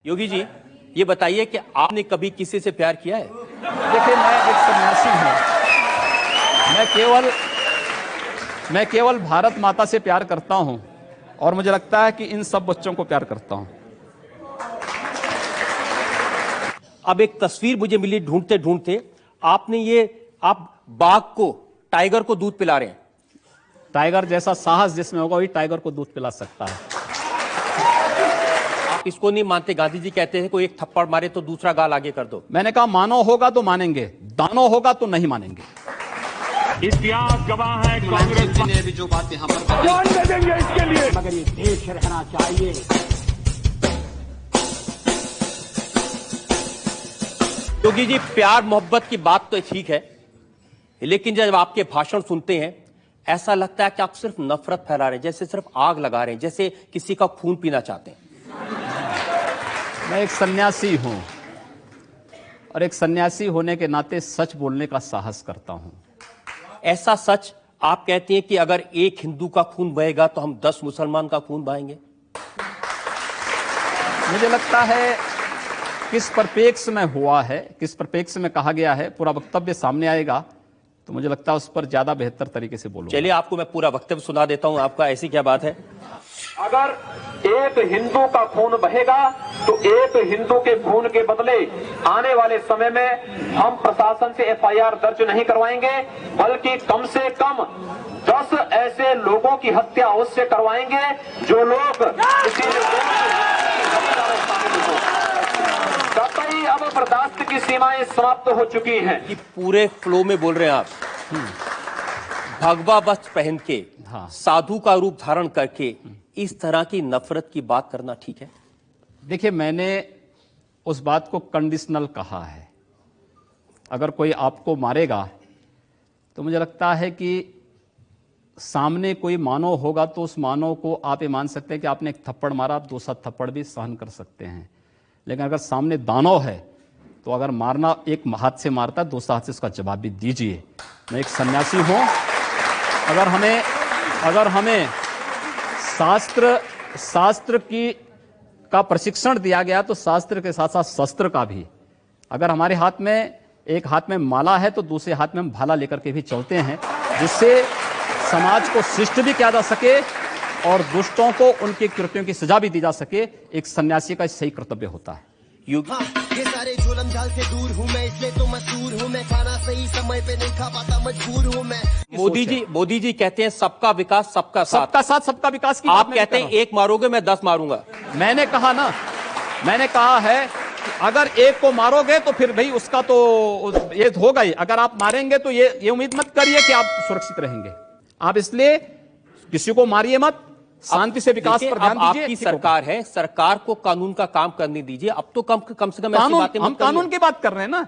योगी जी, ये बताइए कि आपने कभी किसी से प्यार किया है? देखिए, मैं एक सन्यासी हूं। मैं केवल भारत माता से प्यार करता हूं और मुझे लगता है कि इन सब बच्चों को प्यार करता हूं। अब एक तस्वीर मुझे मिली ढूंढते ढूंढते, आप बाघ को, टाइगर को दूध पिला रहे हैं। टाइगर जैसा साहस जिसमें होगा वही टाइगर को दूध पिला सकता है। आप इसको नहीं मानते? गांधी जी कहते हैं कोई एक थप्पड़ मारे तो दूसरा गाल आगे कर दो। मैंने कहा मानो होगा तो मानेंगे, दानो होगा तो नहीं मानेंगे। इतिहास गवाह है, कांग्रेस ने अभी जो बात यहाँ पर जान दे देंगे इसके लिए। मगर ये देश रहना चाहिए। योगी जी, प्यार मोहब्बत की बात तो ठीक है, लेकिन जब आपके भाषण सुनते हैं ऐसा लगता है कि आप सिर्फ नफरत फैला रहे हैं, जैसे सिर्फ आग लगा रहे हैं, जैसे किसी का खून पीना चाहते हैं। मैं एक सन्यासी हूं और एक सन्यासी होने के नाते सच बोलने का साहस करता हूं। ऐसा सच आप कहते हैं कि अगर एक हिंदू का खून बहेगा तो हम 10 मुसलमान का खून बहाएंगे? मुझे लगता है किस परिप्रेक्ष्य में हुआ है, किस परिप्रेक्ष्य में कहा गया है, पूरा वक्तव्य सामने आएगा तो मुझे लगता है उस पर ज्यादा बेहतर तरीके से बोलूंगा। चलिए, आपको मैं पूरा वक्तव्य सुना देता हूं आपका। ऐसी क्या बात है? अगर एक हिंदू का खून बहेगा तो एक हिंदू के खून के बदले आने वाले समय में हम प्रशासन से एफआईआर दर्ज नहीं करवाएंगे, बल्कि कम से कम 10 ऐसे लोगों की हत्या उससे करवाएंगे जो लोग कतई अब बर्दाश्त की सीमाएं समाप्त हो चुकी हैं। कि पूरे फ्लो में बोल रहे हैं आप। भगवा वस्त्र पहन के, हाँ। साधु का रूप धारण करके इस तरह की नफरत की बात करना ठीक है? देखिए, मैंने उस बात को कंडीशनल कहा है। अगर कोई आपको मारेगा तो मुझे लगता है कि सामने कोई मानव होगा तो उस मानव को आप ये मान सकते हैं कि आपने एक थप्पड़ मारा, आप दूसरा थप्पड़ भी सहन कर सकते हैं। लेकिन अगर सामने दानव है तो अगर मारना एक हाथ से मारता है, दूसरा हाथ से उसका जवाब भी दीजिए। मैं एक सन्यासी हूं। अगर हमें शास्त्र का प्रशिक्षण दिया गया तो शास्त्र के साथ साथ शस्त्र का भी। अगर हमारे हाथ में एक हाथ में माला है तो दूसरे हाथ में हम भाला लेकर के भी चलते हैं, जिससे समाज को शिष्ट भी किया जा सके और दुष्टों को उनके कृत्यों की सजा भी दी जा सके। एक सन्यासी का सही कर्तव्य होता है। ये सारे जुल्म जाल से दूर हूँ मैं, इसलिए तो मजबूर हूँ मैं, खाना सही समय पे नहीं खा पाता, मजबूर हूँ मैं। मोदी जी कहते हैं सबका विकास सबका साथ। सबका साथ सबका विकास की आप कहते हैं एक मारोगे मैं 10 मारूंगा। मैंने कहा है कि अगर एक को मारोगे तो फिर भाई उसका तो ये होगा ही। अगर आप मारेंगे तो ये उम्मीद मत करिए कि आप सुरक्षित रहेंगे। आप इसलिए किसी को मारिए मत, शांति से विकास पर ध्यान दीजिए। आपकी सरकार है, सरकार को कानून का काम करने दीजिए। अब तो कम से कम ऐसी बातें हम कानून की बात कर रहे हैं ना।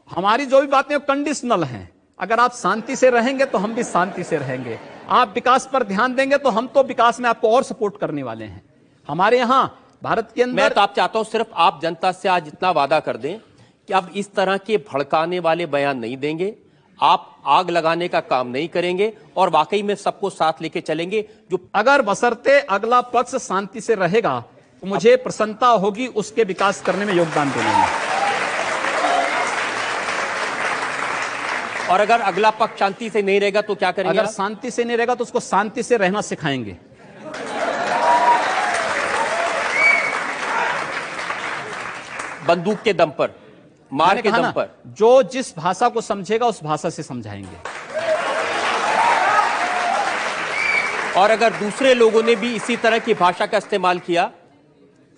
हमारी जो भी बातें कंडीशनल हैं। अगर आप शांति से रहेंगे तो हम भी शांति से रहेंगे। आप विकास पर ध्यान देंगे तो हम तो विकास में आपको और सपोर्ट करने वाले हैं। हमारे यहाँ भारत के अंदर मैं तो आप चाहता हूं सिर्फ आप जनता से आज इतना वादा कर दें कि अब इस तरह के भड़काने वाले बयान नहीं देंगे, आप आग लगाने का काम नहीं करेंगे और वाकई में सबको साथ लेके चलेंगे। जो अगर बशर्ते अगला पक्ष शांति से रहेगा तो मुझे प्रसन्नता होगी उसके विकास करने में, योगदान देने में। और अगर अगला पक्ष शांति से नहीं रहेगा तो क्या करेंगे? अगर शांति से नहीं रहेगा तो उसको शांति से रहना सिखाएंगे। बंदूक के दम पर, मार के दम पर। जो जिस भाषा को समझेगा उस भाषा से समझाएंगे। और अगर दूसरे लोगों ने भी इसी तरह की भाषा का इस्तेमाल किया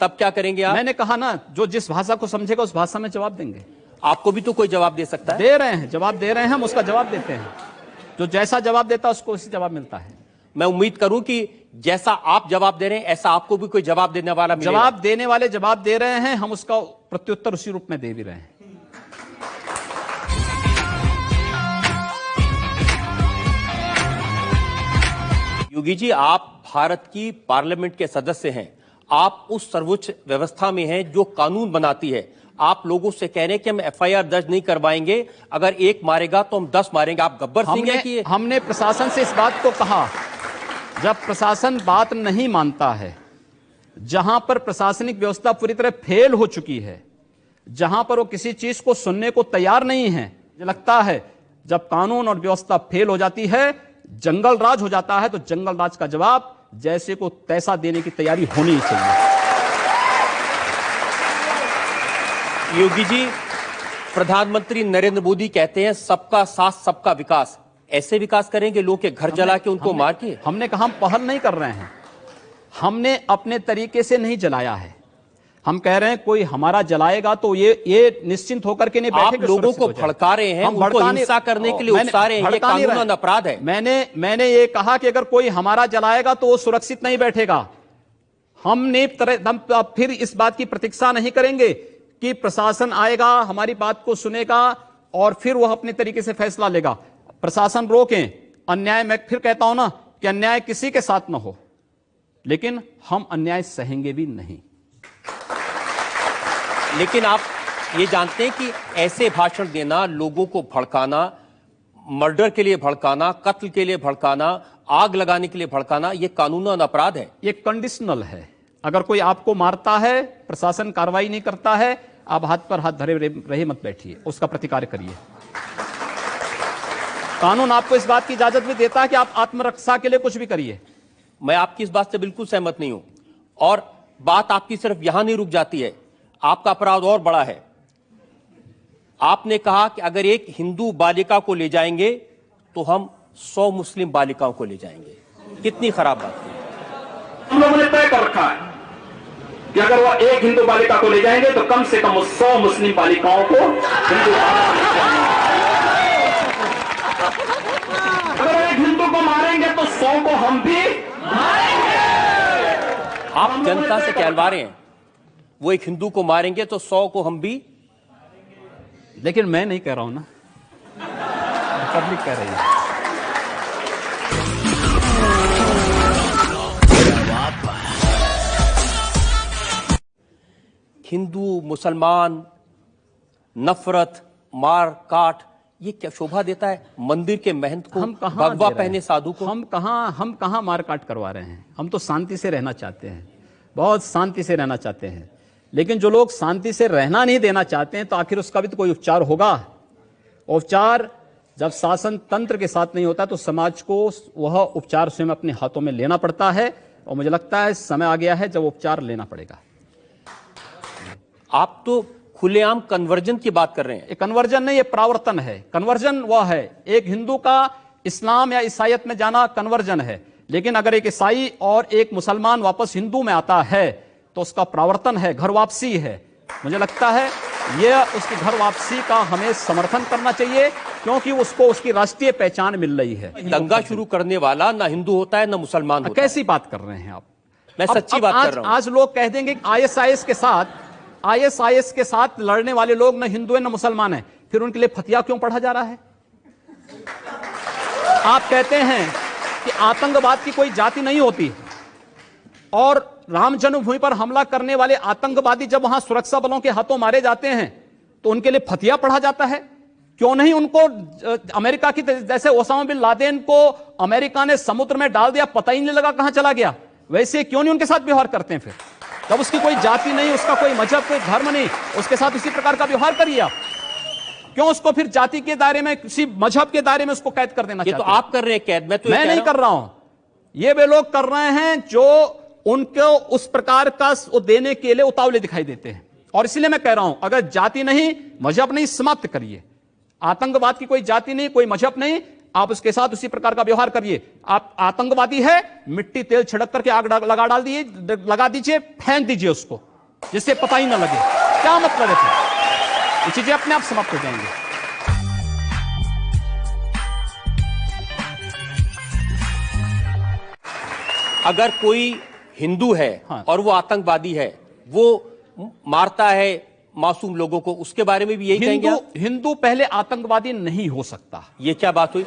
तब क्या करेंगे आप? मैंने कहा ना, जो जिस भाषा को समझेगा उस भाषा में जवाब देंगे। आपको भी तो कोई जवाब दे सकता है। दे रहे हैं, जवाब दे रहे हैं, हम उसका जवाब देते हैं। जो जैसा जवाब देता है उसको उसी जवाब मिलता है। मैं उम्मीद करूं कि जैसा आप जवाब दे रहे हैं ऐसा आपको भी कोई जवाब देने वाला मिलेगा। जवाब देने वाले जवाब दे रहे हैं, हम उसका प्रत्युत्तर उसी रूप में दे भी रहे हैं। योगी जी, आप भारत की पार्लियामेंट के सदस्य हैं, आप उस सर्वोच्च व्यवस्था में हैं जो कानून बनाती है। आप लोगों से कह रहे हैं कि हम एफआईआर दर्ज नहीं करवाएंगे, अगर एक मारेगा तो हम 10 मारेंगे। आप गब्बर सिंह हैं कि हमने प्रशासन से इस बात को कहा, जब प्रशासन बात नहीं मानता है जहां पर प्रशासनिक व्यवस्था पूरी तरह फेल हो चुकी है, जहां पर वो किसी चीज को सुनने को तैयार नहीं है। मुझे लगता है जब कानून और व्यवस्था फेल हो जाती है, जंगल राज हो जाता है, तो जंगल राज का जवाब जैसे को तैसा देने की तैयारी होनी चाहिए। योगी जी, प्रधानमंत्री नरेंद्र मोदी कहते हैं सबका साथ सबका विकास। ऐसे विकास करेंगे लोग के घर जला के उनको मार के? हमने कहा हम पहल नहीं कर रहे हैं, हमने अपने तरीके से नहीं जलाया है। हम कह रहे हैं कोई हमारा जलाएगा तो ये निश्चिंत होकर के नहीं बैठेंगे। आप लोगों को भड़का रहे हैं, उनको हिंसा करने के लिए उकसा रहे हैं, ये कानूनन अपराध है। मैंने ये कहा कि अगर कोई हमारा जलाएगा तो वो सुरक्षित नहीं बैठेगा। हम फिर इस बात की प्रतीक्षा नहीं करेंगे कि प्रशासन आएगा, हमारी बात को सुनेगा और फिर वह अपने तरीके से फैसला लेगा। प्रशासन रोकें अन्याय। मैं फिर कहता हूं ना कि अन्याय किसी के साथ ना हो, लेकिन हम अन्याय सहेंगे भी नहीं। लेकिन आप ये जानते हैं कि ऐसे भाषण देना, लोगों को भड़काना, मर्डर के लिए भड़काना, कत्ल के लिए भड़काना, आग लगाने के लिए भड़काना, ये कानूनन अपराध है। ये कंडीशनल है। अगर कोई आपको मारता है, प्रशासन कार्रवाई नहीं करता है, आप हाथ पर हाथ धरे रहे मत बैठिए, उसका प्रतिकार करिए। कानून आपको इस बात की इजाजत भी देता है कि आप आत्मरक्षा के लिए कुछ भी करिए। मैं आपकी इस बात से बिल्कुल सहमत नहीं हूं, और बात आपकी सिर्फ यहां नहीं रुक जाती है, आपका अपराध और बड़ा है। आपने कहा कि अगर एक हिंदू बालिका को ले जाएंगे तो हम 100 मुस्लिम बालिकाओं को ले जाएंगे। कितनी खराब बात है। हम लोगों ने तय कर रखा है कि अगर वह एक हिंदू बालिका को ले जाएंगे तो कम से कम 100 मुस्लिम बालिकाओं को हिंदू। अगर एक हिंदू को मारेंगे तो 100 को हम भी मारेंगे। आप जनता से कहलवा रहे हैं वो एक हिंदू को मारेंगे तो 100 को हम भी। लेकिन मैं नहीं कह रहा हूं ना, पब्लिक कह रही है। हिंदू मुसलमान, नफरत, मार काट, ये क्या शोभा देता है मंदिर के महंत को, भगवा पहने साधु को? हम कहां मारकाट करवा रहे हैं। हम तो शांति से रहना चाहते हैं, बहुत शांति से रहना चाहते हैं। लेकिन जो लोग शांति से रहना नहीं देना चाहते हैं, तो आखिर उसका भी तो कोई उपचार होगा। उपचार जब शासन तंत्र के साथ नहीं होता तो समाज को वह उपचार स्वयं अपने हाथों में लेना पड़ता है, और मुझे लगता है समय आ गया है जब उपचार लेना पड़ेगा। आप तो खुलेआम कन्वर्जन की बात कर रहे हैं। ये कन्वर्जन नहीं, ये प्रावर्तन है। कन्वर्जन वह है एक हिंदू का इस्लाम या ईसाईयत में जाना कन्वर्जन है। लेकिन अगर एक ईसाई और एक मुसलमान वापस हिंदू में आता है तो उसका प्रावर्तन है, घर वापसी है। मुझे लगता है यह उसकी घर वापसी का हमें समर्थन करना चाहिए, क्योंकि उसको उसकी राष्ट्रीय पहचान मिल रही है। दंगा शुरू करने वाला ना हिंदू होता है ना मुसलमान होता है। कैसी बात कर रहे हैं आप? मैं सच्ची बात कर रहा हूं। आज लोग कह देंगे आईएसआईएस के साथ लड़ने वाले लोग न हिंदू है न मुसलमान है, फिर उनके लिए फतिया क्यों पढ़ा जा रहा है? आप कहते हैं कि आतंकवाद की कोई जाति नहीं होती, और राम जन्मभूमि पर हमला करने वाले आतंकवादी जब वहां सुरक्षा बलों के हाथों मारे जाते हैं तो उनके लिए फतिया पढ़ा जाता है। क्यों नहीं उनको अमेरिका की जैसे ओसामा बिन लादेन को अमेरिका ने समुद्र में डाल दिया, पता ही नहीं लगा कहां चला गया, वैसे क्यों नहीं उनके साथ व्यवहार करते हैं? फिर जब उसकी कोई जाति नहीं, उसका कोई मजहब, कोई धर्म नहीं, उसके साथ उसी प्रकार का व्यवहार करिए आप। क्यों उसको फिर जाति के दायरे में, किसी मजहब के दायरे में उसको कैद कर देना? ये तो आप कर रहे हैं कैद, मैं नहीं कर रहा हूं। ये वे लोग कर रहे हैं जो उनको उस प्रकार का वो देने के लिए उतावले दिखाई देते हैं। और इसलिए मैं कह रहा हूं, अगर जाति नहीं, मजहब नहीं, समाप्त करिए। आतंकवाद की कोई जाति नहीं, कोई मजहब नहीं, आप उसके साथ उसी प्रकार का व्यवहार करिए। आप आतंकवादी है, मिट्टी तेल छिड़क करके आग लगा दीजिए, फेंक दीजिए उसको, जिससे पता ही ना लगे। क्या मतलब है? ये चीजें अपने आप समाप्त हो जाएंगी। अगर कोई हिंदू है हाँ। और वो आतंकवादी है, वो मारता है मासूम लोगों को, उसके बारे में भी यही कहेंगे आप? हिंदू पहले आतंकवादी नहीं हो सकता। ये क्या बात हुई?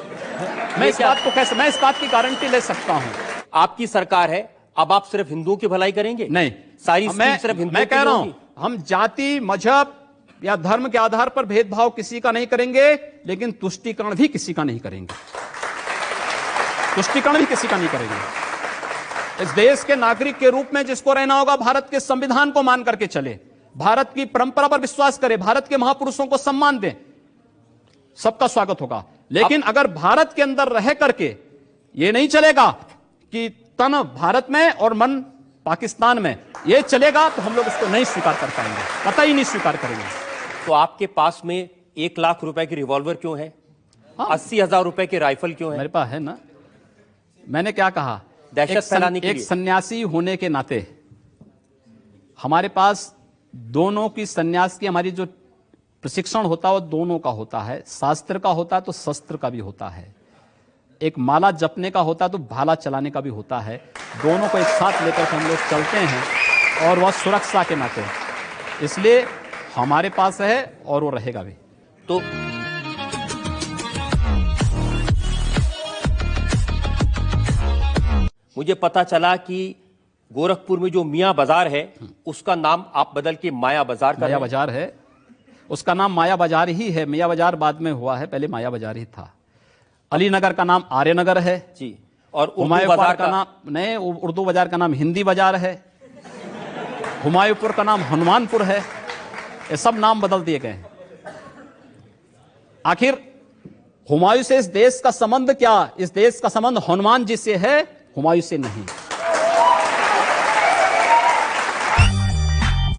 मैं इस बात की गारंटी ले सकता हूं। आपकी सरकार है, अब आप सिर्फ हिंदुओं की भलाई करेंगे? नहीं, सारी स्कीम सिर्फ हिंदुओं मैं के कह रहा लिए हूं, होगी? हम जाति, मजहब या धर्म के आधार पर भेदभाव किसी का नहीं करेंगे, लेकिन तुष्टीकरण भी किसी का नहीं करेंगे। तुष्टीकरण भी किसी का नहीं करेंगे। इस देश के नागरिक के रूप में जिसको रहना होगा भारत के संविधान को मान करके चले, भारत की परंपरा पर विश्वास करे, भारत के महापुरुषों को सम्मान दें, सबका स्वागत होगा। लेकिन अगर भारत के अंदर रह करके ये नहीं चलेगा कि तन भारत में और मन पाकिस्तान में, ये चलेगा तो हम लोग इसको नहीं स्वीकार कर पाएंगे, कतई नहीं स्वीकार करेंगे। तो आपके पास में 1 लाख रुपए की रिवॉल्वर क्यों है? 80,000 रुपए की राइफल क्यों है? मेरे पास है ना। मैंने क्या कहा, दहशत फैलाने के एक लिए। सन्यासी होने के नाते हमारे पास दोनों की, सन्यास की हमारी जो प्रशिक्षण होता है वो दोनों का होता है, शास्त्र का होता है तो शस्त्र का भी होता है, एक माला जपने का होता है तो भाला चलाने का भी होता है। दोनों को एक साथ लेकर हम लोग चलते हैं और वह सुरक्षा के नाते, इसलिए हमारे पास है और वो रहेगा भी। तो मुझे पता चला कि गोरखपुर में जो मियां बाजार है उसका नाम आप बदल के माया बाजार कर रहे माया हैं। बाजार है, उसका नाम माया बाजार ही है। मियां बाजार बाद में हुआ है, पहले माया बाजार ही था। अलीनगर का नाम आर्यनगर है जी, और उर्दू हुमायूं बाजार बाजार का नाम नहीं, उर्दू बाजार का नाम हिंदी बाजार है। हुमायूंपुर का नाम हनुमानपुर है। ये सब नाम बदल दिए गए हैं। आखिर हुमायूं से इस देश का संबंध क्या? इस देश का संबंध हनुमान जी से है, हुमायूं से नहीं।